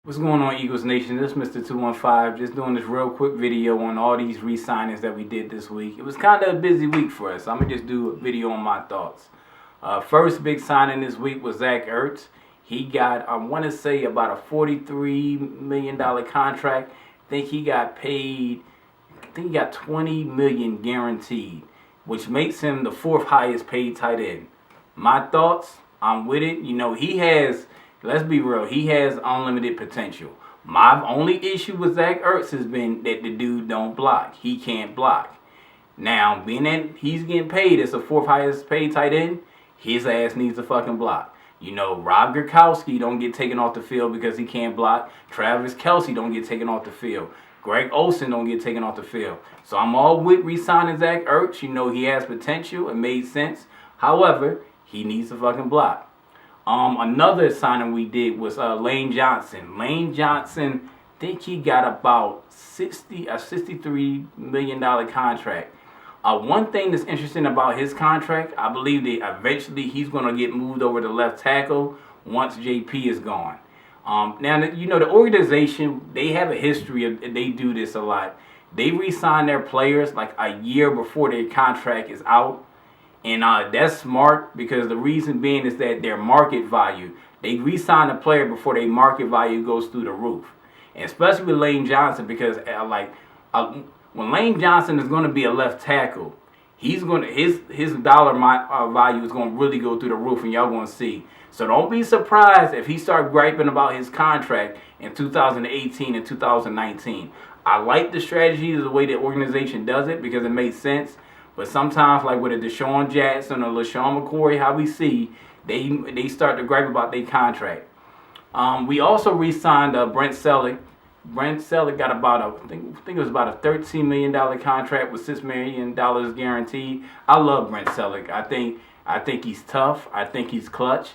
What's going on, Eagles Nation? This is Mr. 215, just doing this real quick video on all these re-signings that we did this week. It was kind of a busy week for us. I'm going to just do a video on my thoughts. First big signing this week was Zach Ertz. He got, I want to say, about a $43 million contract. I think he got paid, $20 million guaranteed, which makes him the fourth highest paid tight end. My thoughts, I'm with it. You know, he has... Let's be real, he has unlimited potential. My only issue with Zach Ertz has been that the dude don't block. He can't block. Now, being that he's getting paid as the fourth highest paid tight end, his ass needs to fucking block. You know, Rob Gronkowski don't get taken off the field because he can't block. Travis Kelce don't get taken off the field. Greg Olsen don't get taken off the field. So I'm all with re-signing Zach Ertz. You know, he has potential. It made sense. However, he needs to fucking block. Another signing we did was Lane Johnson. Lane Johnson, I think he got about $63 million contract. One thing that's interesting about his contract, I believe that eventually he's going to get moved over to left tackle once JP is gone. Now, you know, the organization, they have a history of, they do this a lot. They re-sign their players like a year before their contract is out. And that's smart because the reason being is that their market value, they re-sign a player before their market value goes through the roof. And especially with Lane Johnson, because when Lane Johnson is going to be a left tackle, he's going to his dollar value is going to really go through the roof, and y'all going to see. So don't be surprised if he starts griping about his contract in 2018 and 2019. I like the strategy, the way the organization does it, because it makes sense. But sometimes, like with a Deshaun Jackson or LaShawn McCoy, how we see, they start to gripe about their contract. We also re-signed Brent Celek. Brent Celek got about I think it was about a $13 million contract with $6 million guaranteed. I love Brent Celek. I think he's tough. I think he's clutch.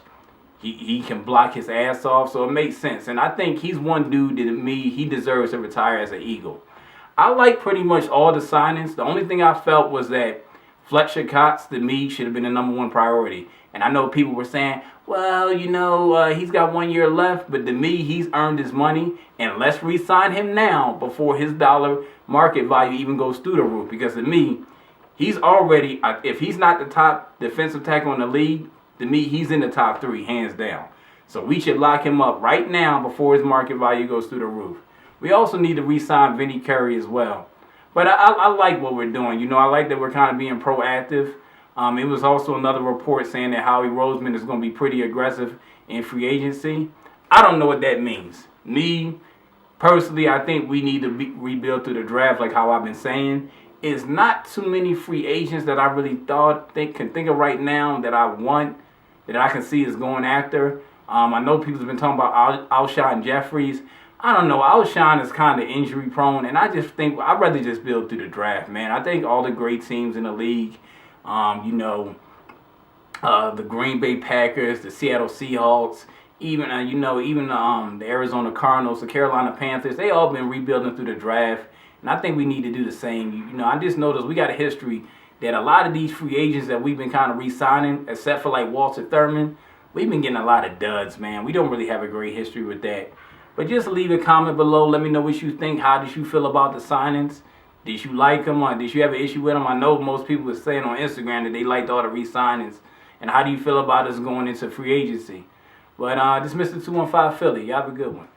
He can block his ass off, so it makes sense. And I think he's one dude that he deserves to retire as an Eagle. I like pretty much all the signings. The only thing I felt was that Fletcher Cox, to me, should have been the number one priority. And I know people were saying, well, you know, he's got 1 year left. But to me, he's earned his money. And let's re-sign him now before his dollar market value even goes through the roof. Because to me, he's already, if he's not the top defensive tackle in the league, to me, he's in the top 3, hands down. So we should lock him up right now before his market value goes through the roof. We also need to re-sign Vinny Curry as well. But I like what we're doing. You know, I like that we're kind of being proactive. It was also another report saying that Howie Roseman is going to be pretty aggressive in free agency. I don't know what that means. Me, personally, I think we need to rebuild through the draft, like how I've been saying. It's not too many free agents that I really can think of right now that I want, that I can see is going after. I know people have been talking about Alshon Jeffries. I don't know. Alshon is kind of injury prone, and I just think I'd rather just build through the draft, man. I think all the great teams in the league, you know, the Green Bay Packers, the Seattle Seahawks, even the Arizona Cardinals, the Carolina Panthers, they all been rebuilding through the draft, and I think we need to do the same. You know, I just noticed we got a history that a lot of these free agents that we've been kind of re-signing, except for like Walter Thurman, we've been getting a lot of duds, man. We don't really have a great history with that. But just leave a comment below. Let me know what you think. How did you feel about the signings? Did you like them? Or did you have an issue with them? I know most people were saying on Instagram that they liked all the re-signings. And how do you feel about us going into free agency? But this is Mr. 215 Philly. Y'all have a good one.